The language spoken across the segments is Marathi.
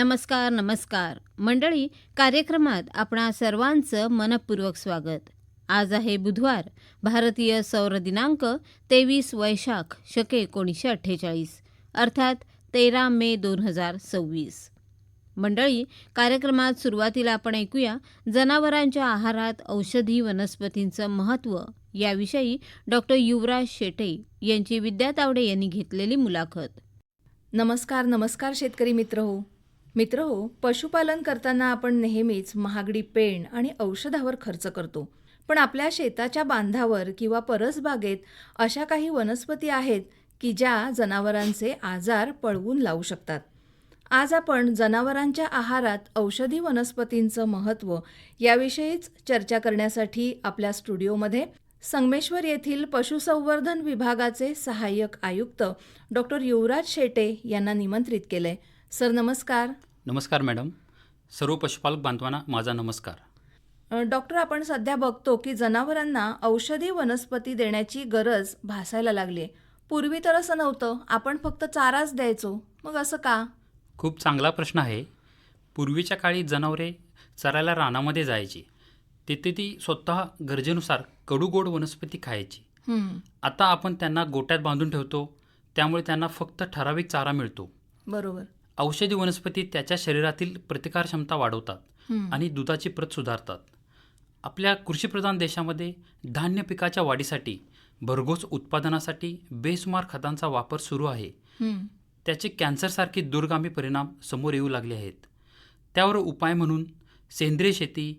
नमस्कार नमस्कार मंडळी, कार्यक्रमात आपणा सर्वांचं मनपूर्वक स्वागत. आज आहे बुधवार, भारतीय सौर दिनांक 23 वैशाख शके 1948 अर्थात 13 मे 2026. मंडळी, कार्यक्रमात सुरुवातीला आपण ऐकूया जनावरांच्या आहारात औषधी वनस्पतींचं महत्त्व याविषयी डॉक्टर युवराज शेटे यांची विद्या तावडे यांनी घेतलेली मुलाखत. नमस्कार शेतकरी मित्र हो, पशुपालन करताना आपण नेहमीच महागडी पेंड आणि औषधावर खर्च करतो. पण आपल्या शेताच्या बांधावर किंवा परसबागेत अशा काही वनस्पती आहेत की ज्या जनावरांचे आजार पळवून लावू शकतात. आज आपण जनावरांच्या आहारात औषधी वनस्पतींचं महत्त्व याविषयीच चर्चा करण्यासाठी आपल्या स्टुडिओमध्ये संगमेश्वर येथील पशुसंवर्धन विभागाचे सहाय्यक आयुक्त डॉक्टर युवराज शेटे यांना निमंत्रित केले. सर नमस्कार. नमस्कार मॅडम. सर्व पशुपालक बांधवांना माझा नमस्कार. डॉक्टर, आपण सध्या बघतो की जनावरांना औषधी वनस्पती देण्याची गरज भासायला लागली. पूर्वी तर असं नव्हतं, आपण फक्त चाराच द्यायचो. मग असं का? खूप चांगला प्रश्न आहे. पूर्वीच्या काळी जनावरे चरायला रानामध्ये जायची. तिथे ती स्वतः गरजेनुसार कडूगोड वनस्पती खायची. आता आपण त्यांना गोट्यात बांधून ठेवतो, त्यामुळे त्यांना फक्त ठराविक चारा मिळतो. बरोबर. औषधी वनस्पती त्याच्या शरीरातील प्रतिकारक्षमता वाढवतात आणि दुधाची प्रत सुधारतात. आपल्या कृषीप्रधान देशामध्ये धान्य पिकाच्या वाढीसाठी, भरघोस उत्पादनासाठी बेसुमार खतांचा वापर सुरू आहे. त्याचे कॅन्सरसारखे दूरगामी परिणाम समोर येऊ लागले आहेत. त्यावर उपाय म्हणून सेंद्रिय शेती,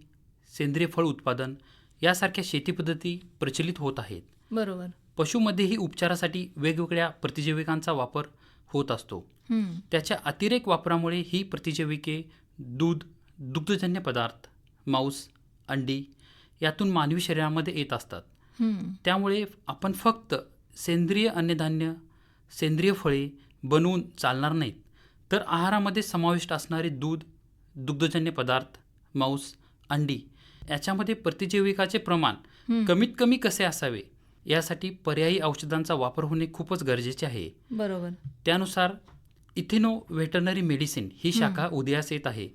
सेंद्रिय फळ उत्पादन यासारख्या शेतीपद्धती प्रचलित होत आहेत. बरोबर. पशुमध्येही उपचारासाठी वेगवेगळ्या प्रतिजैविकांचा वापर होत असतो. त्याच्या अतिरेक वापरामुळे ही प्रतिजैविके दूध, दुग्धजन्य पदार्थ, मांस, अंडी यातून मानवी शरीरामध्ये येत असतात. त्यामुळे आपण फक्त सेंद्रिय अन्नधान्य, सेंद्रिय फळे बनवून चालणार नाहीत, तर आहारामध्ये समाविष्ट असणारे दूध, दुग्धजन्य पदार्थ, मांस, अंडी याच्यामध्ये प्रतिजैविकाचे प्रमाण कमीत कमी कसे असावे यासाठी पर्यायी औषधांचा वापर होणे खूपच गरजेचे आहे. बरोबर. त्यानुसार इथेनो व्हेटरनरी मेडिसिन ही शाखा उदयास येत आहे.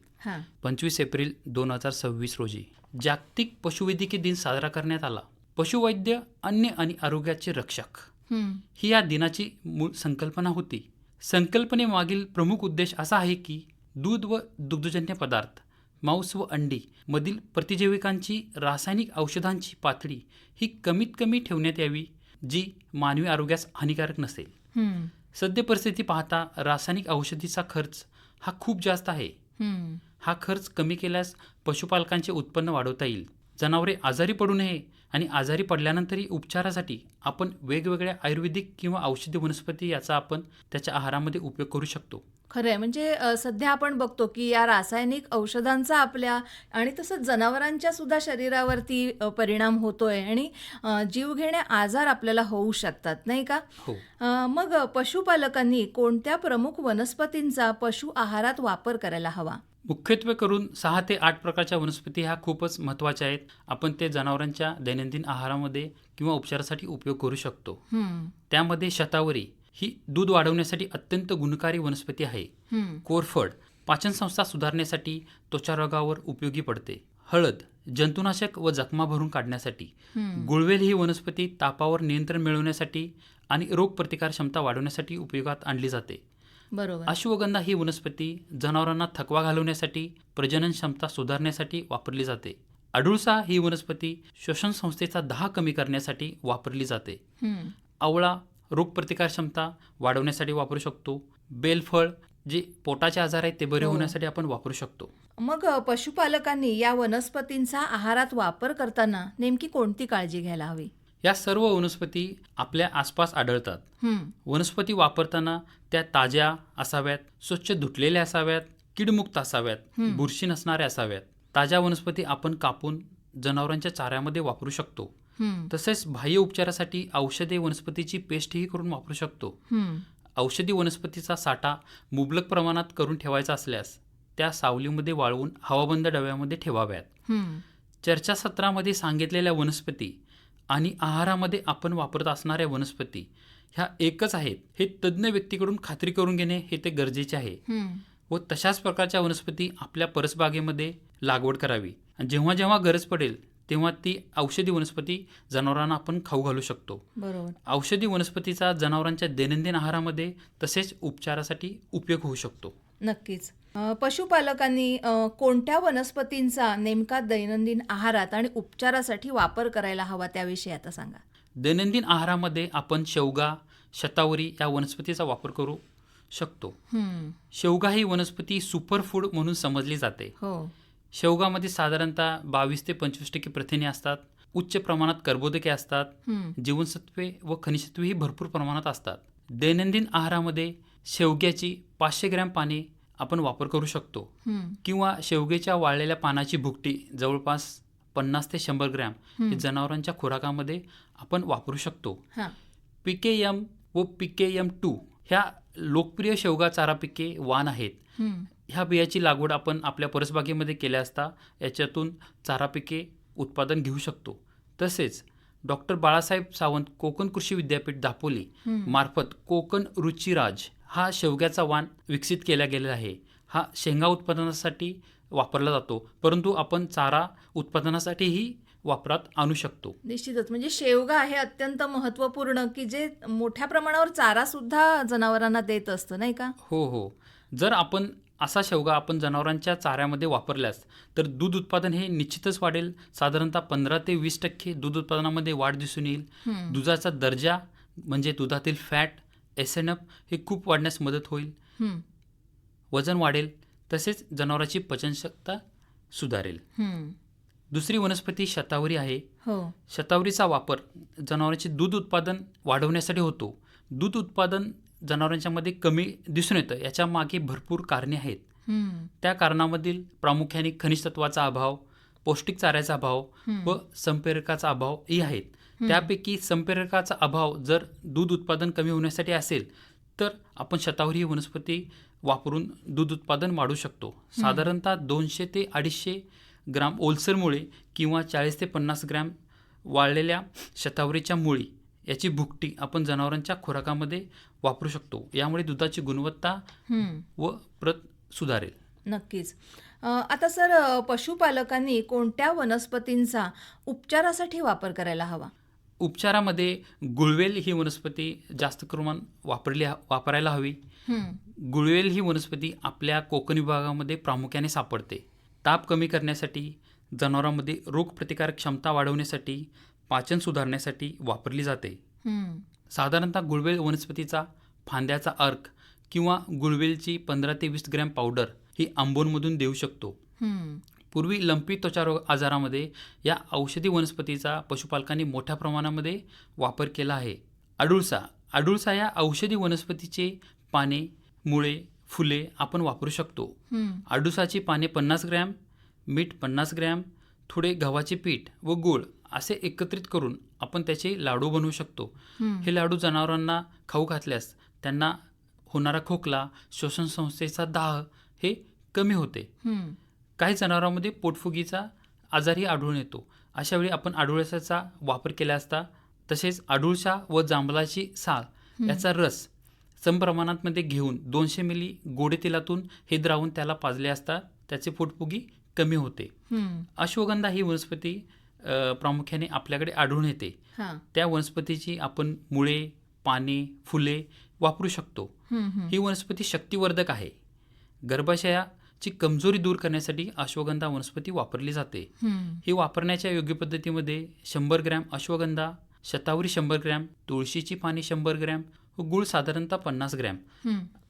25 एप्रिल 2026 रोजी जागतिक पशुवैद्यकीय दिन साजरा करण्यात आला. पशुवैद्य अन्न आणि आरोग्याचे रक्षक ही या दिनाची मूळ संकल्पना होती. संकल्पनेमागील प्रमुख उद्देश असा आहे की दूध व दुग्धजन्य पदार्थ, मांस व अंडी मधील प्रतिजैविकांची रासायनिक औषधांची पातळी ही कमीत कमी ठेवण्यात यावी, जी मानवी आरोग्यास हानिकारक नसेल. सद्य परिस्थिती पाहता रासायनिक औषधीचा खर्च हा खूप जास्त आहे. हा खर्च कमी केल्यास पशुपालकांचे उत्पन्न वाढवता येईल. जनावरे आजारी पडू नये आणि आजारी पडल्यानंतरही उपचारासाठी आपण वेगवेगळ्या आयुर्वेदिक किंवा औषधी वनस्पती याचा आपण त्याच्या आहारामध्ये उपयोग करू शकतो. खरंय. म्हणजे सध्या आपण बघतो की या रासायनिक औषधांचा आपल्या आणि तसंच जनावरांच्या सुद्धा शरीरावरती परिणाम होतोय आणि जीवघेण्या आजार आपल्याला होऊ शकतात, नाही का? हो. मग पशुपालकांनी कोणत्या प्रमुख वनस्पतींचा पशु आहारात वापर करायला हवा? मुख्यत्वे करून 6 ते 8 प्रकारच्या वनस्पती ह्या खूपच महत्त्वाच्या आहेत. आपण ते जनावरांच्या दैनंदिन आहारामध्ये किंवा उपचारासाठी उपयोग करू शकतो. त्यामध्ये शतावरी ही दूध वाढवण्यासाठी अत्यंत गुणकारी वनस्पती आहे. कोरफड पाचनसंस्था सुधारण्यासाठी, त्वचा रोगावर उपयोगी पडते. हळद जंतुनाशक व जखमा भरून काढण्यासाठी. गुळवेल ही वनस्पती तापावर नियंत्रण मिळवण्यासाठी आणि रोगप्रतिकार क्षमता वाढवण्यासाठी उपयोगात आणली जाते. बरोबर. अश्वगंधा ही वनस्पती जनावरांना थकवा घालवण्यासाठी, प्रजनन क्षमता सुधारण्यासाठी वापरली जाते. अडुळसा ही वनस्पती श्वसन संस्थेचा दाह कमी करण्यासाठी वापरली जाते. आवळा रोगप्रतिकार क्षमता वाढवण्यासाठी वापरू शकतो. बेलफळ जे पोटाचे आजार आहेत ते बरे होण्यासाठी आपण वापरू शकतो. मग पशुपालकांनी या वनस्पतींचा आहारात वापर करताना नेमकी कोणती काळजी घ्यायला हवी? या सर्व वनस्पती आपल्या आसपास आढळतात. वनस्पती वापरताना त्या ताज्या असाव्यात, स्वच्छ धुतलेल्या असाव्यात, कीडमुक्त असाव्यात, बुरशी नसणाऱ्या असाव्यात. ताज्या वनस्पती आपण कापून जनावरांच्या चाऱ्यामध्ये वापरू शकतो. तसेच बाह्य उपचारासाठी औषधी वनस्पतीची पेस्टही करून वापरू शकतो. औषधी वनस्पतीचा साठा मुबलक प्रमाणात करून ठेवायचा असल्यास त्या सावलीमध्ये वाळवून हवाबंद डब्यामध्ये ठेवाव्यात. चर्चासत्रामध्ये सांगितलेल्या वनस्पती आणि आहारामध्ये आपण वापरत असणाऱ्या वनस्पती ह्या एकच आहेत हे तज्ज्ञ व्यक्तीकडून खात्री करून घेणे हे ते गरजेचे आहे. व तशाच प्रकारच्या वनस्पती आपल्या परसबागेमध्ये लागवड करावी. आणि जेव्हा जेव्हा गरज पडेल तेव्हा ती औषधी वनस्पती जनावरांना आपण खाऊ घालू शकतो. बरोबर. औषधी वनस्पतीचा जनावरांच्या दैनंदिन आहारामध्ये तसेच उपचारासाठी उपयोग होऊ शकतो. नक्कीच. पशुपालकांनी कोणत्या वनस्पतींचा नेमका दैनंदिन आहारात आणि उपचारासाठी वापर करायला हवा त्याविषयी आता सांगा. दैनंदिन आहारामध्ये आपण शेवगा, शतावरी या वनस्पतीचा वापर करू शकतो. शेवगा ही वनस्पती सुपरफूड म्हणून समजली जाते. हो. शेवगामध्ये साधारणतः 22 ते 25% प्रथिने असतात. उच्च प्रमाणात कर्बोदके असतात. जीवनसत्वे व खनिजसत्वेही भरपूर प्रमाणात असतात. दैनंदिन आहारामध्ये शेवग्याची 500 ग्रॅम पाने आपण वापर करू शकतो किंवा शेवग्याच्या वाळलेल्या पानाची भुकटी जवळपास 50 ते 100 ग्रॅम हे जनावरांच्या खुराकामध्ये आपण वापरू शकतो. PKM व PKM2 ह्या लोकप्रिय शेवगा चारा पिके वाण आहेत. ह्या बियाची लागवड आपण आपल्या परसबागेमध्ये केल्या असता याच्यातून चारा पिके उत्पादन घेऊ शकतो. तसेच डॉक्टर बाळासाहेब सावंत कोकण कृषी विद्यापीठ दापोली मार्फत कोकण रुचिराज हा शेवग्याचा वाण विकसित केला गेलेला आहे. हा शेंगा उत्पादनासाठी वापरला जातो, परंतु आपण चारा उत्पादनासाठीही वापरात आणू शकतो. निश्चितच. म्हणजे शेवगा हे अत्यंत महत्त्वपूर्ण की जे मोठ्या प्रमाणावर चारा सुद्धा जनावरांना देत असतं, नाही का? हो. जर आपण असा शेवगा आपण जनावरांच्या चाऱ्यामध्ये वापरल्यास तर दूध उत्पादन हे निश्चितच वाढेल. साधारणतः 15 ते 20% दूध उत्पादनामध्ये वाढ दिसून येईल. दुधाचा दर्जा म्हणजे दुधातील फॅट, SNF हे खूप वाढण्यास मदत होईल. वजन वाढेल. तसेच जनावरांची पचनशक्ती सुधारेल. दुसरी वनस्पती शतावरी आहे. शतावरीचा वापर जनावरांचे दूध उत्पादन वाढवण्यासाठी होतो. दूध उत्पादन जनावरांच्या मध्ये कमी दिसून येतं. याच्या मागे भरपूर कारणे आहेत. त्या कारणामधील प्रामुख्याने खनिज तत्वाचा अभाव, पौष्टिक चाऱ्याचा अभाव व संप्रेरकाचा अभाव ही आहेत. त्यापैकी संप्रेरकाचा अभाव जर दूध उत्पादन कमी होण्यासाठी असेल तर आपण शतावरी ही वनस्पती वापरून दूध उत्पादन वाढवू शकतो. साधारणतः 200 ते 250 ग्राम ओलसरमुळे किंवा 40 ते 50 ग्रॅम वाळलेल्या शतावरीच्या मुळी याची भुकटी आपण जनावरांच्या खुराकामध्ये वापरू शकतो. यामुळे दुधाची गुणवत्ता व प्रत सुधारेल. नक्कीच. आता सर, पशुपालकांनी कोणत्या वनस्पतींचा उपचारासाठी वापर करायला हवा? उपचारामध्ये गुळवेल ही वनस्पती जास्त करून वापरायला हवी. गुळवेल ही वनस्पती आपल्या कोकण विभागामध्ये प्रामुख्याने सापडते. ताप कमी करण्यासाठी, जनावरांमध्ये रोगप्रतिकारक क्षमता वाढवण्यासाठी, पाचन सुधारण्यासाठी वापरली जाते. साधारणतः गुळवेल वनस्पतीचा फांद्याचा अर्क किंवा गुळवेलची 15 ते 20 ग्रॅम पावडर ही आंबोनमधून देऊ शकतो. पूर्वी लंपी त्वचारोग आजारामध्ये या औषधी वनस्पतीचा पशुपालकांनी मोठ्या प्रमाणामध्ये वापर केला आहे. अडुळसा या औषधी वनस्पतीचे पाने, मुळे, फुले आपण वापरू शकतो. अडुळसाची पाने 50 ग्रॅम, मीठ 50 ग्रॅम, थोडे गव्हाचे पीठ व गूळ असे एकत्रित करून आपण त्याचे लाडू बनवू शकतो. हे लाडू जनावरांना खाऊ घातल्यास त्यांना होणारा खोकला, श्वसन संस्थेचा दाह हे कमी होते. काही जनावरांमध्ये पोटफुगीचा आजारही आढळून येतो. अशावेळी आपण अडुळसाचा वापर केला असता. तसेच अडुळसा व जांभळाची साल याचा रस समप्रमाणात घेऊन 200 मिली गोडे तेलातून हे द्रावून त्याला पाजले असता त्याचे पोटफुगी कमी होते. अश्वगंधा ही वनस्पती प्रामुख्याने आपल्याकडे आढळून येते. त्या वनस्पतीची आपण मुळे, पाने, फुले वापरू शकतो. ही वनस्पती शक्तिवर्धक आहे. गर्भाशयाची कमजोरी दूर करण्यासाठी अश्वगंधा वनस्पती वापरली जाते. ही वापरण्याच्या योग्य पद्धतीमध्ये 100 ग्रॅम अश्वगंधा, शतावरी 100 ग्रॅम, तुळशीची पाने 100 ग्रॅम व गूळ साधारणतः 50 ग्रॅम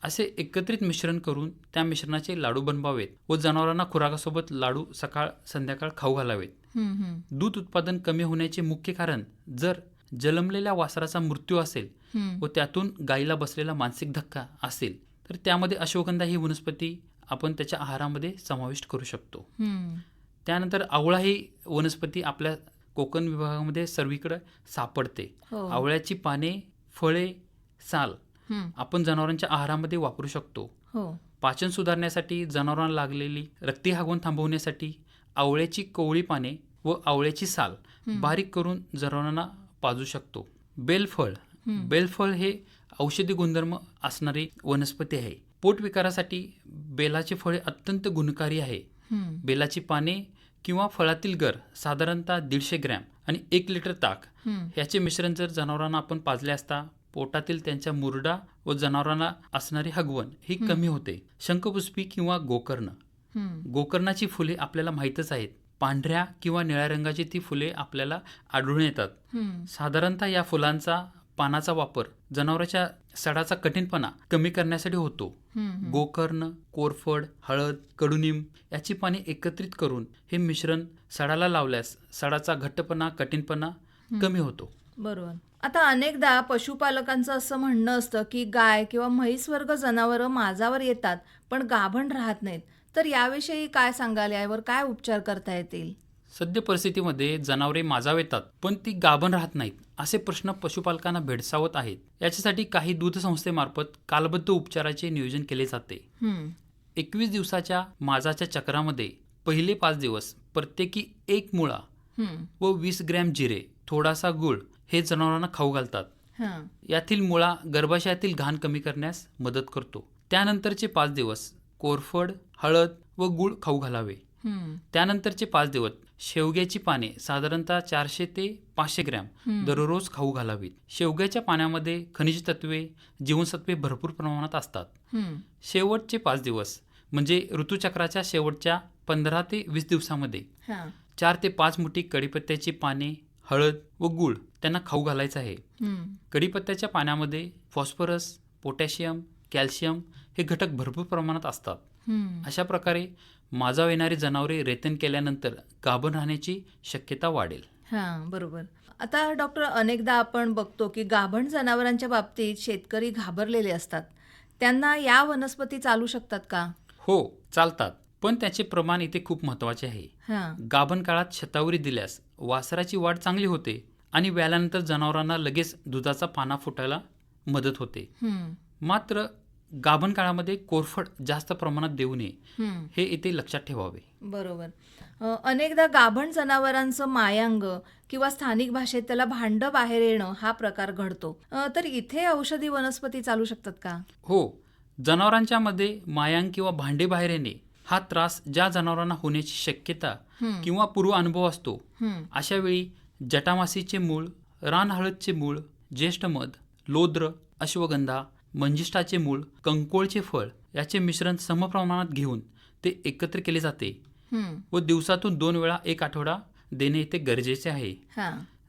असे एकत्रित मिश्रण करून त्या मिश्रणाचे लाडू बनवावेत व जनावरांना खुराकासोबत लाडू सकाळ संध्याकाळ खाऊ घालावेत. दूध उत्पादन कमी होण्याचे मुख्य कारण जर जन्मलेल्या वासराचा मृत्यू असेल व त्यातून गायीला बसलेला मानसिक धक्का असेल तर त्यामध्ये अश्वगंधा ही वनस्पती आपण त्याच्या आहारामध्ये समाविष्ट करू शकतो. त्यानंतर आवळा ही वनस्पती आपल्या कोकण विभागामध्ये सर्वीकडे सापडते. आवळ्याची पाने, फळे, साल आपण जनावरांच्या आहारामध्ये वापरू शकतो. पाचन सुधारण्यासाठी, जनावरांना लागलेली रक्ती हागवण थांबवण्यासाठी आवळ्याची कोवळी पाने व आवळ्याची साल बारीक करून जनावरांना पाजू शकतो. बेलफळ हे औषधी गुणधर्म असणारी वनस्पती आहे. पोटविकारासाठी बेलाची फळे अत्यंत गुणकारी आहे. बेलाची पाने किंवा फळातील गर साधारणतः 150 ग्रॅम आणि 1 लिटर ताक ह्याचे मिश्रण जर जनावरांना आपण पाजले असता पोटातील त्यांच्या मुरडा व जनावरांना असणारी हगवण ही कमी होते. शंखपुष्पी किंवा गोकर्ण. गोकर्णाची फुले आपल्याला माहीतच आहेत. पांढऱ्या किंवा निळ्या रंगाची ती फुले आपल्याला आढळून येतात. साधारणतः या फुलांचा पानाचा वापर जनावरांच्या सडाचा कठीणपणा कमी करण्यासाठी होतो. गोकर्ण, कोरफड, हळद, कडुनिंब याची पाने एकत्रित करून हे मिश्रण सडाला लावल्यास सडाचा घट्टपणा, कठीणपणा कमी होतो. बरोबर. आता अनेकदा पशुपालकांचं असं म्हणणं असतं की गाय किंवा म्हैसवर्ग जनावरं माझावर येतात पण गाभण राहत नाहीत. तर याविषयी काय सांगाल? यावर काय उपचार करता येतील? सद्य परिस्थितीमध्ये जनावरे माजावर येतात पण ती गाभण राहत नाहीत असे प्रश्न पशुपालकांना भेडसावत आहेत. याच्यासाठी काही दूध संस्थेमार्फत कालबद्ध उपचाराचे नियोजन केले जाते. 21 दिवसाच्या माजाच्या चक्रामध्ये पहिले 5 दिवस प्रत्येकी 1 मुळा व 20 ग्रॅम जिरे, थोडासा गुळ हे जनावरांना खाऊ घालतात. यातील मुळा गर्भाशयातील घाण कमी करण्यास मदत करतो. त्यानंतरचे 5 दिवस कोरफड, हळद व गुळ खाऊ घालावे. त्यानंतरचे 5 दिवस शेवग्याची पाने साधारणतः 400 ते 500 ग्रॅम दररोज खाऊ घालावीत. शेवग्याच्या पाण्यामध्ये खनिज तत्वे, जीवनसत्वे भरपूर प्रमाणात असतात. शेवटचे 5 दिवस म्हणजे ऋतुचक्राच्या शेवटच्या 15 ते 20 दिवसामध्ये 4 ते 5 मुठी कढीपत्त्याची पाने, हळद व गुळ त्यांना खाऊ घालायचं आहे. कढीपत्त्याच्या पाण्यामध्ये फॉस्फरस, पोटॅशियम, कॅल्शियम हे घटक भरपूर प्रमाणात असतात. अशा प्रकारे माजावर येणारी जनावरे रेतन केल्यानंतर गाभण राहण्याची शक्यता वाढेल. बरोबर. आता डॉक्टर, अनेकदा आपण बघतो की गाभण जनावरांच्या बाबतीत शेतकरी घाबरलेले असतात. त्यांना या वनस्पती चालू शकतात का? हो, चालतात. पण त्याचे प्रमाण इथे खूप महत्त्वाचे आहे. गाभण काळात शतावरी दिल्यास वासराची वाढ चांगली होते आणि व्याल्यानंतर जनावरांना लगेच दुधाचा पाना फुटायला मदत होते. मात्र गाभण काळामध्ये कोरफड जास्त प्रमाणात देऊ नये हे इथे लक्षात ठेवावे. बरोबर. अनेकदा गाभण जनावरांचं मायांग किंवा स्थानिक भाषेत त्याला भांड बाहेर येणं हा प्रकार घडतो. तर इथे औषधी वनस्पती चालू शकतात का? हो, जनावरांच्या मध्ये मायांग किंवा भांडे बाहेर येणे हा त्रास ज्या जनावरांना होण्याची शक्यता किंवा पूर्व अनुभव असतो अशा वेळी जटामासीचे मूळ, रानहळदचे मूळ, ज्येष्ठमध, लोद्र, अश्वगंधा, मंजिष्ठाचे मूळ, कंकोळचे फळ याचे मिश्रण समप्रमाणात घेऊन ते एकत्र केले जाते व दिवसातून 2 वेळा 1 आठवडा देणे इथे गरजेचे आहे.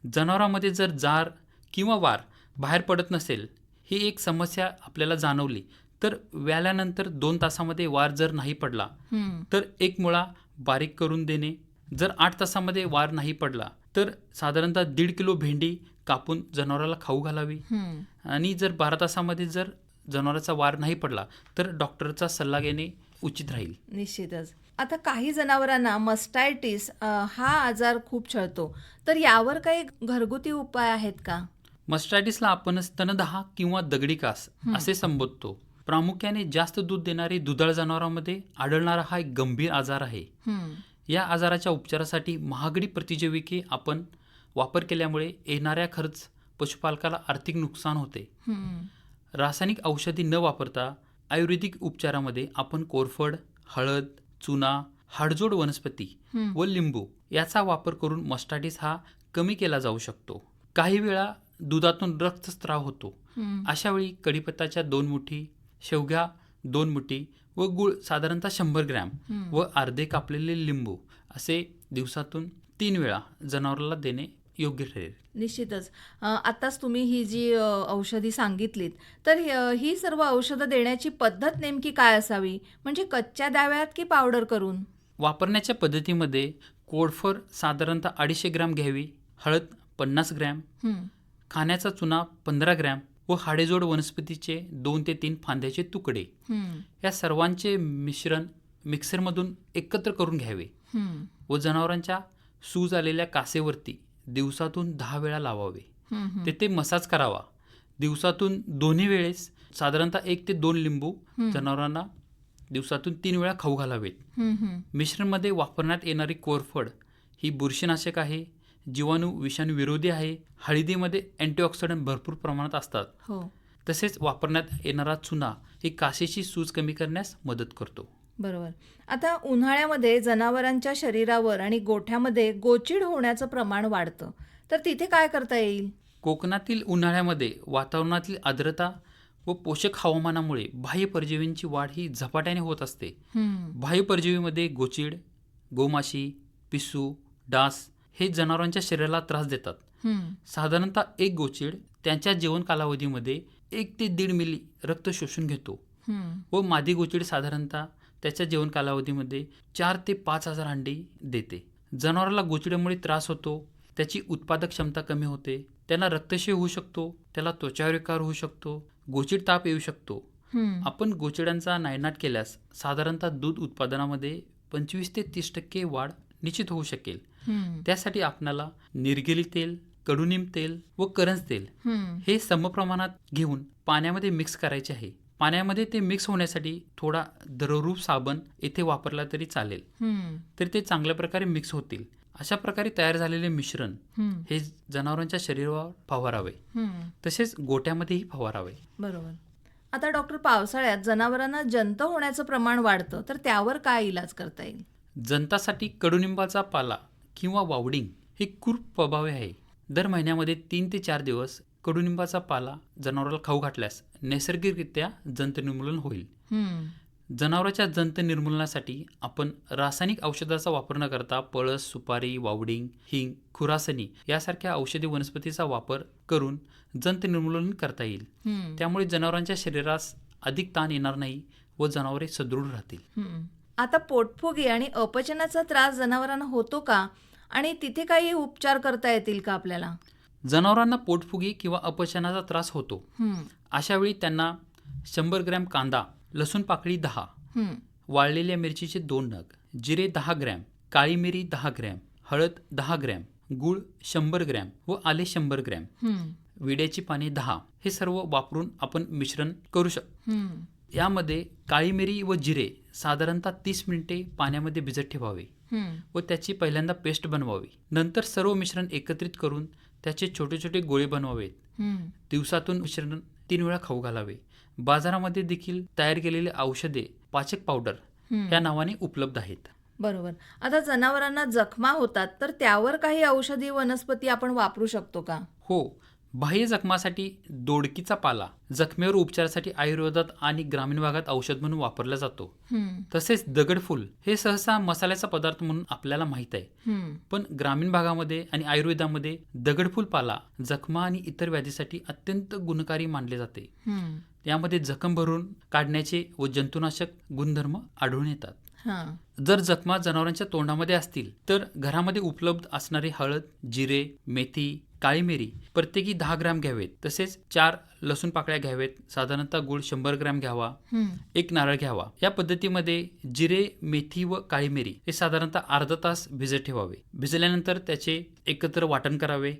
जनावरांमध्ये जर जार किंवा वार बाहेर पडत नसेल, ही एक समस्या आपल्याला जाणवली तर व्याल्यानंतर 2 तासामध्ये वार जर नाही पडला तर 1 मुळा बारीक करून देणे. जर 8 तासामध्ये वार नाही पडला तर साधारणतः 1.5 किलो भेंडी कापून जनावराला खाऊ घालावी. आणि जर 12 तासामध्ये जर जनावराचा वार नाही पडला तर डॉक्टरचा सल्ला घेणे उचित राहील. निश्चितच. आता काही जनावरांना मस्टायटिस हा आजार खूप छळतो, तर यावर काही घरगुती उपाय आहेत का? मस्टायटिसला आपण स्तनदाह किंवा दगडी कास असे संबोधतो. प्रामुख्याने जास्त दूध देणारी दुधाळ जनावरांमध्ये आढळणारा हा एक गंभीर आजार आहे. या आजाराच्या उपचारासाठी महागडी प्रतिजैविके आपण वापर केल्यामुळे येणाऱ्या खर्च पशुपालकाला आर्थिक नुकसान होते. रासायनिक औषधी न वापरता आयुर्वेदिक उपचारामध्ये आपण कोरफड, हळद, चुना, हाडजोड वनस्पती व लिंबू याचा वापर करून मस्टायटिस हा कमी केला जाऊ शकतो. काही वेळा दुधातून रक्तस्राव होतो. अशा वेळी कढीपत्ताच्या 2 मुठी, शेवग्या 2 मुठी व गुळ साधारणतः 100 ग्रॅम व अर्धे कापलेले लिंबू असे दिवसातून 3 वेळा जनावराला देणे योग्य ठरेल. निश्चितच. आताच तुम्ही ही जी औषधी सांगितलीत, तर ही सर्व औषधं देण्याची पद्धत नेमकी काय असावी? म्हणजे कच्च्या द्याव्यात की पावडर करून? वापरण्याच्या पद्धतीमध्ये कोरफड साधारणतः 250 ग्रॅम घ्यावी, हळद 50 ग्रॅम, खाण्याचा चुना 15 ग्रॅम व हाडेजोड वनस्पतीचे 2 ते 3 फांद्याचे तुकडे या सर्वांचे मिश्रण मिक्सरमधून एकत्र करून घ्यावे व जनावरांच्या सूज आलेल्या कासेवरती दिवसातून 10 वेळा लावावे. तेथे मसाज करावा. दिवसातून दोन्ही वेळेस साधारणतः 1 ते 2 लिंबू जनावरांना दिवसातून 3 वेळा खाऊ घालावेत. मिश्रणमध्ये वापरण्यात येणारी कोरफड ही बुरशीनाशक आहे, जीवाणू विषाणू विरोधी आहे. हळदीमध्ये अँटीऑक्सिडंट भरपूर प्रमाणात असतात. तसेच वापरण्यात येणारा चुना ही कासेची सूज कमी करण्यास मदत करतो. बरोबर. आता उन्हाळ्यामध्ये जनावरांच्या शरीरावर आणि गोठ्यामध्ये गोचीड होण्याचं प्रमाण वाढतं, तर तिथे काय करता येईल? कोकणातील उन्हाळ्यामध्ये वातावरणातील आर्द्रता व पोषक हवामानामुळे बाह्य परजीवींची वाढ ही झपाट्याने होत असते. बाह्य परजीवीमध्ये गोचीड, गोमाशी, पिसू, डास हे जनावरांच्या शरीराला त्रास देतात. साधारणतः एक गोचीड त्यांच्या जीवन कालावधीमध्ये 1 ते 1.5 मिली रक्त शोषून घेतो व मादी गोचीड साधारणतः त्याच्या जीवन कालावधीमध्ये 4 ते 5,000 अंडी देते. जनावराला गोचिड्यामुळे त्रास होतो, त्याची उत्पादक क्षमता कमी होते, त्यांना रक्तक्षय होऊ शकतो, त्याला त्वचावर विकार होऊ शकतो, गोचिड ताप येऊ शकतो. आपण गोचिड्यांचा नायनाट केल्यास साधारणतः दूध उत्पादनामध्ये 25 ते 30% वाढ निश्चित होऊ शकेल. त्यासाठी आपणाला निर्गिली तेल, कडुनिंब तेल व करंज तेल हे समप्रमाणात घेऊन पाण्यामध्ये मिक्स करायचे आहे. पाण्यामध्ये ते मिक्स होण्यासाठी थोडा द्रवरूप साबण येथे वापरला तरी चालेल, तर ते चांगल्या प्रकारे मिक्स होतील. अशा प्रकारे तयार झालेले मिश्रण हे जनावरांच्या शरीरावर फवारावे, तसेच गोट्यामध्येही फवारावे. बरोबर. आता डॉक्टर, पावसाळ्यात जनावरांना जंत होण्याचं प्रमाण वाढतं, तर त्यावर काय इलाज करता येईल? जंतासाठी कडुनिंबाचा पाला किंवा वावडिंग हे खूप प्रभावी आहे. दर महिन्यामध्ये 3 ते 4 दिवस कडुनिंबाचा पाला जनावराला खाऊ घातल्यास नैसर्गिकरित्या जंत निर्मूलन होईल. जनावरांच्या जंत निर्मूलनासाठी आपण रासायनिक औषधाचा वापर न करता पळस, सुपारी, वावडिंग, हिंग, खुरासनी यासारख्या औषधी वनस्पतीचा वापर करून जंत निर्मूलन करता येईल. त्यामुळे जनावरांच्या शरीरास अधिक ताण येणार नाही व जनावरे सदृढ राहतील. आता पोटफुगी आणि अपचनाचा त्रास जनावरांना होतो का, आणि तिथे काही उपचार करता येतील का आपल्याला? जनावरांना पोटफुगी किंवा अपचनाचा त्रास होतो. अशा वेळी त्यांना 100 ग्रॅम कांदा, लसूण पाकळी 10, वाळलेल्या मिरचीचे 2 नग, जिरे 10 ग्रॅम, काळी मिरी 10 ग्रॅम, हळद 10 ग्रॅम, गूळ 100 ग्रॅम व आले 100 ग्रॅम, विड्याची पाने 10 हे सर्व वापरून आपण मिश्रण करू शकतो. यामध्ये काळी मिरी व जिरे साधारणतः 30 मिनिटे पाण्यामध्ये भिजत ठेवावे व त्याची पहिल्यांदा पेस्ट बनवावी. नंतर सर्व मिश्रण एकत्रित करून त्याचे छोटे छोटे गोळे बनवावेत. दिवसातून मिश्रण 3 वेळा खाऊ घालावे. बाजारामध्ये देखील तयार केलेले औषधे, पाचक पावडर या नावाने उपलब्ध आहेत. बरोबर. आता जनावरांना जखमा होतात, तर त्यावर काही औषधी वनस्पती आपण वापरू शकतो का? हो, बाह्य जखमासाठी दोडकीचा पाला जखमेवर उपचारासाठी आयुर्वेदात आणि ग्रामीण भागात औषध म्हणून वापरला जातो. तसेच दगडफूल हे सहसा मसाल्याचा पदार्थ म्हणून आपल्याला माहित आहे, पण ग्रामीण भागामध्ये आणि आयुर्वेदामध्ये दगडफूल पाला जखमा आणि इतर व्याधीसाठी अत्यंत गुणकारी मानले जाते. यामध्ये जखम भरून काढण्याचे व जंतुनाशक गुणधर्म आढळून येतात. जर जखमा जनावरांच्या तोंडामध्ये असतील तर घरामध्ये उपलब्ध असणारी हळद, जिरे, मेथी, काळी मिरी प्रत्येकी 10 ग्रॅम घ्यावेत. तसेच 4 लसूण पाकळ्या घ्यावेत. साधारणतः गूळ 100 ग्रॅम घ्यावा. 1 नारळ घ्यावा. या पद्धतीमध्ये जिरे, मेथी व काळी मिरी हे साधारणतः अर्धा तास भिजत ठेवावे. भिजल्यानंतर त्याचे एकत्र वाटण करावे.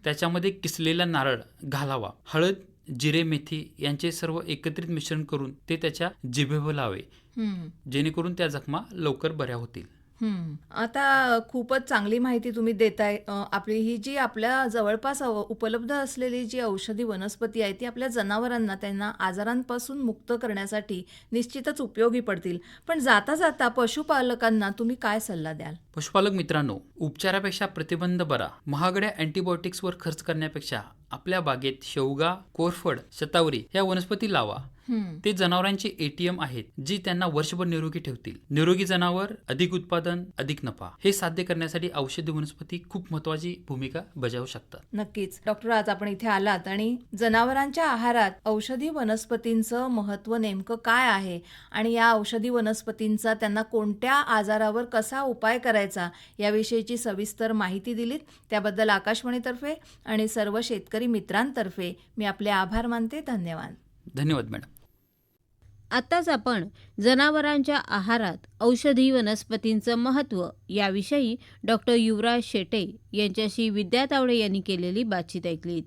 त्याच्यामध्ये किसलेला नारळ घालावा. हळद, जिरे, मेथी यांचे सर्व एकत्रित मिश्रण करून ते त्याच्या जिभेवर लावे, जेणेकरून त्या जखमा लवकर बऱ्या होतील. आता खूपच चांगली माहिती तुम्ही देताय. आपली ही जी आपल्या जवळपास उपलब्ध असलेली जी औषधी वनस्पती आहे ती आपल्या जनावरांना त्यांना आजारांपासून मुक्त करण्यासाठी निश्चितच उपयोगी पडतील. पण जाता जाता पशुपालकांना तुम्ही काय सल्ला द्याल? पशुपालक मित्रांनो, उपचारापेक्षा प्रतिबंध बरा. महागड्या अँटीबायोटिक्सवर खर्च करण्यापेक्षा आपल्या बागेत शेवगा, कोरफड, शतावरी या वनस्पती लावा. ते जनावरांचे ATM आहेत, जी त्यांना वर्षभर निरोगी ठेवतील. निरोगी जनावर, अधिक उत्पादन, अधिक नफा हे साध्य करण्यासाठी औषधी वनस्पती खूप महत्त्वाची भूमिका बजावू शकतात. नक्कीच. डॉक्टर, आज आपण इथे आलात आणि जनावरांच्या आहारात औषधी वनस्पतींचं महत्त्व नेमकं काय आहे आणि या औषधी वनस्पतींचा त्यांना कोणत्या आजारावर कसा उपाय करायचा याविषयीची सविस्तर माहिती दिलीत. त्याबद्दल आकाशवाणीतर्फे आणि सर्व शेतकरी मित्रांतर्फे मी आपले आभार मानते. धन्यवाद. धन्यवाद मॅडम. आत्ताच आपण जनावरांच्या आहारात औषधी वनस्पतींचं महत्त्व याविषयी डॉक्टर युवराज शेटे यांच्याशी विद्या तावडे यांनी केलेली बातचीत ऐकलीत.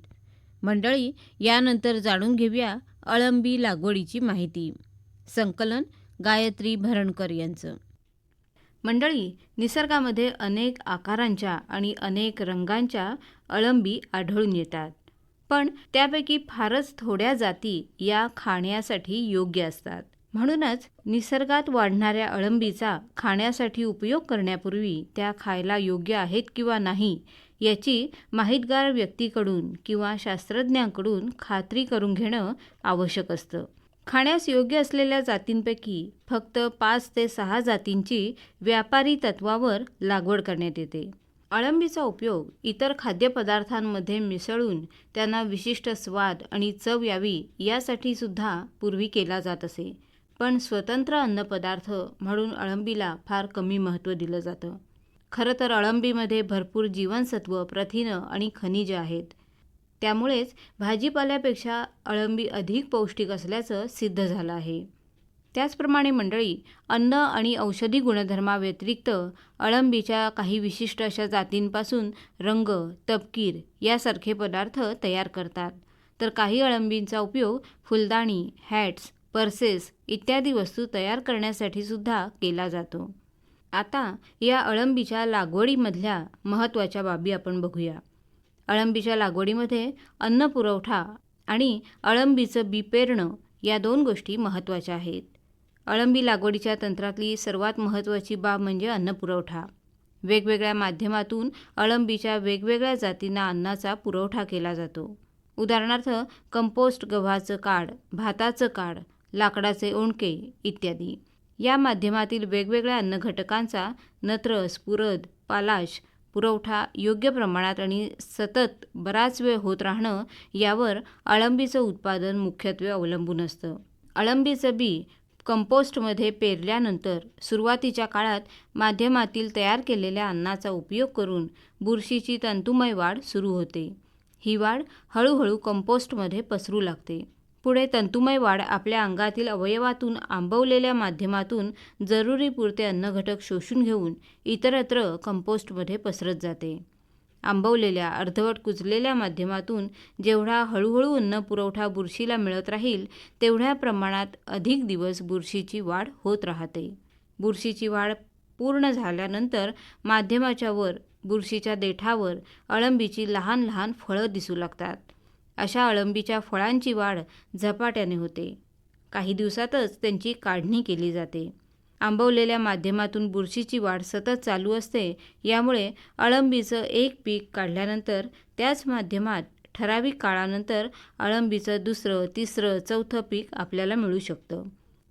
मंडळी, यानंतर जाणून घेऊया अळंबी लागवडीची माहिती. संकलन गायत्री भरणकर यांचं. मंडळी, निसर्गामध्ये अनेक आकारांच्या आणि अनेक रंगांच्या अळंबी आढळून येतात. पण त्यापैकी फारच थोड्या जाती या खाण्यासाठी योग्य असतात. म्हणूनच निसर्गात वाढणाऱ्या अळंबीचा खाण्यासाठी उपयोग करण्यापूर्वी त्या खायला योग्य आहेत किंवा नाही याची माहितगार व्यक्तीकडून किंवा शास्त्रज्ञांकडून खात्री करून घेणं आवश्यक असतं. खाण्यास योग्य असलेल्या जातींपैकी फक्त 5 ते 6 जातींची व्यापारी तत्वावर लागवड करण्यात येते. अळंबीचा उपयोग इतर खाद्यपदार्थांमध्ये मिसळून त्यांना विशिष्ट स्वाद आणि चव यावी यासाठी सुद्धा पूर्वी केला जात असे. पण स्वतंत्र अन्नपदार्थ म्हणून अळंबीला फार कमी महत्त्व दिलं जातं. खरं तर अळंबीमध्ये भरपूर जीवनसत्व, प्रथिनं आणि खनिजे आहेत. त्यामुळेच भाजीपाल्यापेक्षा अळंबी अधिक पौष्टिक असल्याचं सिद्ध झालं आहे. त्याचप्रमाणे मंडळी, अन्न आणि औषधी गुणधर्माव्यतिरिक्त अळंबीच्या काही विशिष्ट अशा जातींपासून रंग, तपकीर यासारखे पदार्थ तयार करतात. तर काही अळंबींचा उपयोग फुलदाणी, हॅट्स, पर्सेस इत्यादी वस्तू तयार करण्यासाठी सुद्धा केला जातो. आता या अळंबीच्या लागवडीमधल्या महत्त्वाच्या बाबी आपण बघूया. अळंबीच्या लागवडीमध्ये अन्न पुरवठा आणि अळंबीचं बी पेरणं या 2 गोष्टी महत्त्वाच्या आहेत. अळंबी लागवडीच्या तंत्रातली सर्वात महत्त्वाची बाब म्हणजे अन्नपुरवठा. वेगवेगळ्या माध्यमातून अळंबीच्या वेगवेगळ्या जातींना अन्नाचा पुरवठा केला जातो. उदाहरणार्थ कंपोस्ट गव्हाचं काड, भाताचं काड, लाकडाचे ओंडके इत्यादी. या माध्यमातील वेगवेगळ्या अन्नघटकांचा नत्र, स्फुरद, पालाश पुरवठा योग्य प्रमाणात आणि सतत बराच वेळ होत राहणं यावर अळंबीचं उत्पादन मुख्यत्वे अवलंबून असतं. अळंबीचं बी कंपोस्टमध्ये पेरल्यानंतर सुरुवातीच्या काळात माध्यमातील तयार केलेल्या अन्नाचा उपयोग करून बुरशीची तंतुमय वाढ सुरू होते. ही वाढ हळूहळू कंपोस्टमध्ये पसरू लागते. पुढे तंतुमय वाढ आपल्या अंगातील अवयवातून आंबवलेल्या माध्यमातून जरुरीपुरते अन्नघटक शोषून घेऊन इतरत्र कंपोस्टमध्ये पसरत जाते. आंबवलेल्या, अर्धवट कुजलेल्या माध्यमातून जेवढा हळूहळू अन्न पुरवठा बुरशीला मिळत राहील तेवढ्या प्रमाणात अधिक दिवस बुरशीची वाढ होत राहते. बुरशीची वाढ पूर्ण झाल्यानंतर माध्यमाच्या वर, बुरशीच्या देठावर अळंबीची लहान लहान फळं दिसू लागतात. अशा अळंबीच्या फळांची वाढ झपाट्याने होते. काही दिवसातच त्यांची काढणी केली जाते. आंबवलेल्या माध्यमातून बुरशीची वाढ सतत चालू असते. यामुळे अळंबीचं एक पीक काढल्यानंतर त्याच माध्यमात ठराविक काळानंतर अळंबीचं 2रं, 3रं, 4थं पीक आपल्याला मिळू शकतं.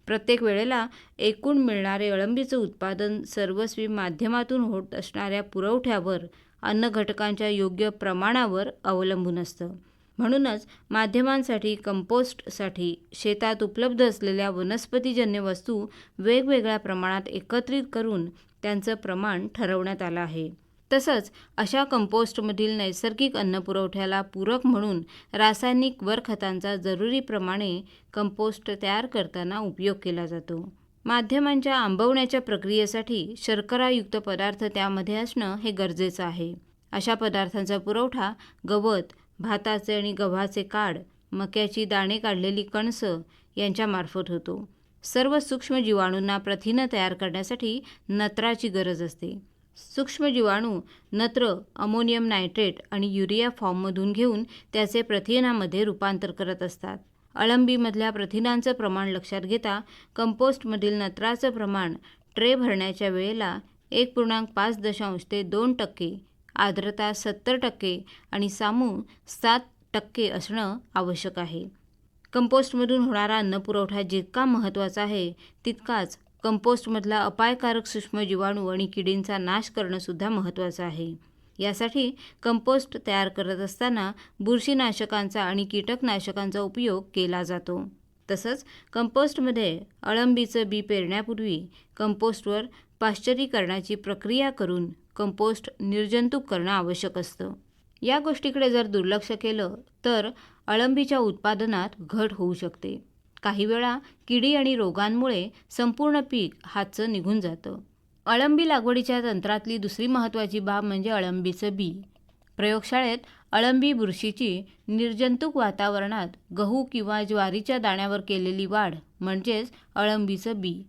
प्रत्येक वेळेला एकूण मिळणारे अळंबीचं उत्पादन सर्वस्वी माध्यमातून होत असणाऱ्या पुरवठ्यावर, अन्नघटकांच्या योग्य प्रमाणावर अवलंबून असतं. म्हणूनच माध्यमांसाठी, कंपोस्टसाठी शेतात उपलब्ध असलेल्या वनस्पतीजन्य वस्तू वेगवेगळ्या प्रमाणात एकत्रित करून त्यांचं प्रमाण ठरवण्यात आलं आहे. तसंच अशा कंपोस्टमधील नैसर्गिक अन्नपुरवठ्याला पूरक म्हणून रासायनिक वरखतांचा जरुरीप्रमाणे कंपोस्ट तयार करताना उपयोग केला जातो. माध्यमांच्या आंबवण्याच्या प्रक्रियेसाठी शर्करायुक्त पदार्थ त्यामध्ये असणं हे गरजेचं आहे. अशा पदार्थांचा पुरवठा गवत, भाताचे आणि गव्हाचे काड, मक्याची दाणे काढलेली कणसं यांच्यामार्फत होतो. सर्व सूक्ष्म जीवाणूंना प्रथिनं तयार करण्यासाठी नत्राची गरज असते. सूक्ष्म जीवाणू नत्र, अमोनियम नायट्रेट आणि युरिया फॉर्ममधून घेऊन त्याचे प्रथिनामध्ये रूपांतर करत असतात. अळंबीमधल्या प्रथिनांचं प्रमाण लक्षात घेता कंपोस्टमधील नत्राचं प्रमाण ट्रे भरण्याच्या वेळेला 1.5 ते 2%, आर्द्रता 70% आणि सामू 7% असणं आवश्यक आहे. कंपोस्टमधून होणारा अन्नपुरवठा जितका महत्त्वाचा आहे तितकाच कंपोस्टमधला अपायकारक सूक्ष्म जीवाणू आणि किडींचा नाश करणंसुद्धा महत्त्वाचं आहे. यासाठी कंपोस्ट तयार करत असताना बुरशीनाशकांचा आणि कीटकनाशकांचा उपयोग केला जातो. तसंच कंपोस्टमध्ये अळंबीचं बी पेरण्यापूर्वी कंपोस्टवर पाश्चरीकरणाची प्रक्रिया करून कंपोस्ट निर्जंतुक करणं आवश्यक असतं. या गोष्टीकडे जर दुर्लक्ष केलं तर अळंबीच्या उत्पादनात घट होऊ शकते. काही वेळा किडी आणि रोगांमुळे संपूर्ण पीक हातचं निघून जातं. अळंबी लागवडीच्या तंत्रातली दुसरी महत्त्वाची बाब म्हणजे अळंबीचं बी. प्रयोगशाळेत अळंबी बुरशीची निर्जंतुक वातावरणात गहू किंवा ज्वारीच्या दाण्यावर केलेली वाढ म्हणजेच अळंबीचं बी.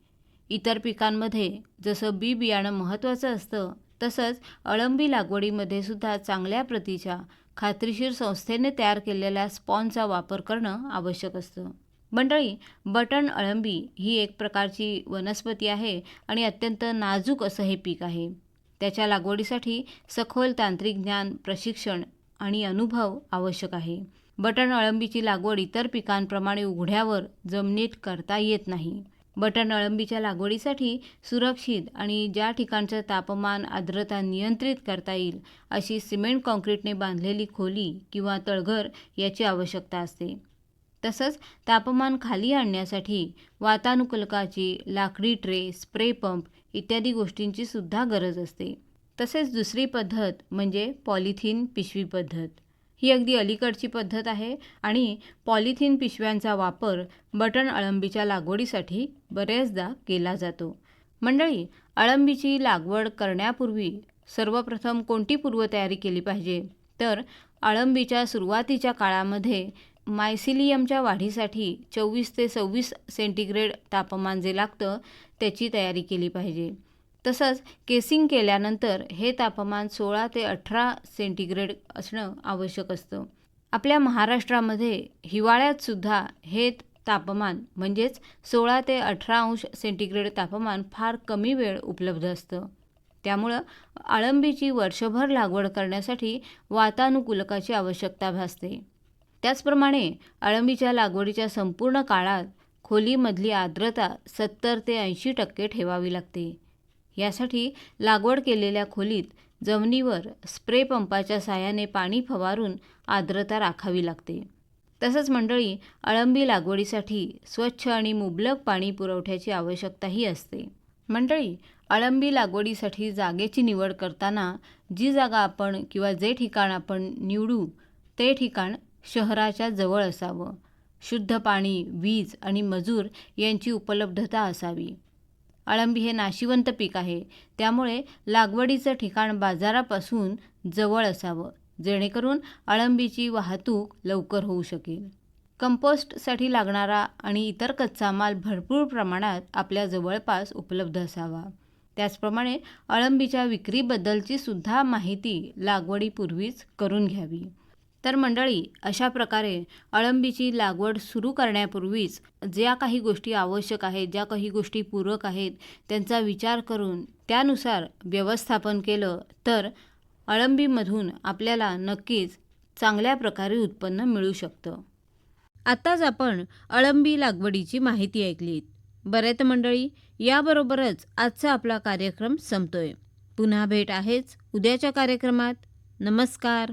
इतर पिकांमध्ये जसं बी बियाणं महत्त्वाचं असतं तसंच अळंबी लागवडीमध्ये सुद्धा चांगल्या प्रतीच्या खात्रीशीर संस्थेने तयार केलेल्या स्पॉनचा वापर करणं आवश्यक असतं. मंडळी, बटण अळंबी ही एक प्रकारची वनस्पती आहे आणि अत्यंत नाजूक असं हे पीक आहे. त्याच्या लागवडीसाठी सखोल तांत्रिक ज्ञान, प्रशिक्षण आणि अनुभव आवश्यक आहे. बटण अळंबीची लागवड इतर पिकांप्रमाणे उघड्यावर जमिनीत करता येत नाही. बटण अळंबीच्या लागवडीसाठी सुरक्षित आणि ज्या ठिकाणचं तापमान, आर्द्रता नियंत्रित करता येईल अशी सिमेंट काँक्रीटने बांधलेली खोली किंवा तळघर याची आवश्यकता असते. तसंच तापमान खाली आणण्यासाठी वातानुकूलकाची, लाकडी ट्रे, स्प्रे पंप इत्यादी गोष्टींची सुद्धा गरज असते. तसेच दुसरी पद्धत म्हणजे पॉलिथिन पिशवी पद्धत. ही अगदी अलीकडची पद्धत आहे आणि पॉलिथिन पिशव्यांचा वापर बटण अळंबीच्या लागवडीसाठी बरेचदा केला जातो. मंडळी, अळंबीची लागवड करण्यापूर्वी सर्वप्रथम कोणती पूर्वतयारी केली पाहिजे? तर अळंबीच्या सुरुवातीच्या काळामध्ये मायसिलियमच्या वाढीसाठी 24 ते 26 सेंटीग्रेड तापमान जे लागतं त्याची तयारी केली पाहिजे. तसंच केसिंग केल्यानंतर हे तापमान 16 ते 18 सेंटीग्रेड असणं आवश्यक असतं. आपल्या महाराष्ट्रामध्ये हिवाळ्यात सुद्धा हे तापमान म्हणजेच 16 ते 18 अंश सेंटीग्रेड तापमान फार कमी वेळ उपलब्ध असतं. त्यामुळं अळंबीची वर्षभर लागवड करण्यासाठी वातानुकूलकाची आवश्यकता भासते. त्याचप्रमाणे अळंबीच्या लागवडीच्या संपूर्ण काळात खोलीमधली आर्द्रता 70 ते 80% ठेवावी लागते. यासाठी लागवड केलेल्या खोलीत जमिनीवर स्प्रे पंपाच्या साहाय्याने पाणी फवारून आर्द्रता राखावी लागते. तसंच मंडळी, अळंबी लागवडीसाठी स्वच्छ आणि मुबलक पाणी पुरवठ्याची आवश्यकताही असते. मंडळी, अळंबी लागवडीसाठी जागेची निवड करताना जी जागा आपण किंवा जे ठिकाण आपण निवडू ते ठिकाण शहराच्या जवळ असावं. शुद्ध पाणी, वीज आणि मजूर यांची उपलब्धता असावी. अळंबी हे नाशिवंत पीक आहे, त्यामुळे लागवडीचं ठिकाण बाजारापासून जवळ असावं, जेणेकरून अळंबीची वाहतूक लवकर होऊ शकेल. कंपोस्टसाठी लागणारा आणि इतर कच्चा माल भरपूर प्रमाणात आपल्या जवळपास उपलब्ध असावा. त्याचप्रमाणे अळंबीच्या विक्रीबद्दलची सुद्धा माहिती लागवडीपूर्वीच करून घ्यावी. तर मंडळी, अशा प्रकारे अळंबीची लागवड सुरू करण्यापूर्वीच ज्या काही गोष्टी आवश्यक आहेत, ज्या काही गोष्टी पूरक आहेत, त्यांचा विचार करून त्यानुसार व्यवस्थापन केलं तर अळंबीमधून आपल्याला नक्कीच चांगल्या प्रकारे उत्पन्न मिळू शकतं. आताच आपण अळंबी लागवडीची माहिती ऐकलीत. बरं तर मंडळी, याबरोबरच आजचा आपला कार्यक्रम संपतोय. पुन्हा भेट आहेच उद्याच्या कार्यक्रमात. नमस्कार.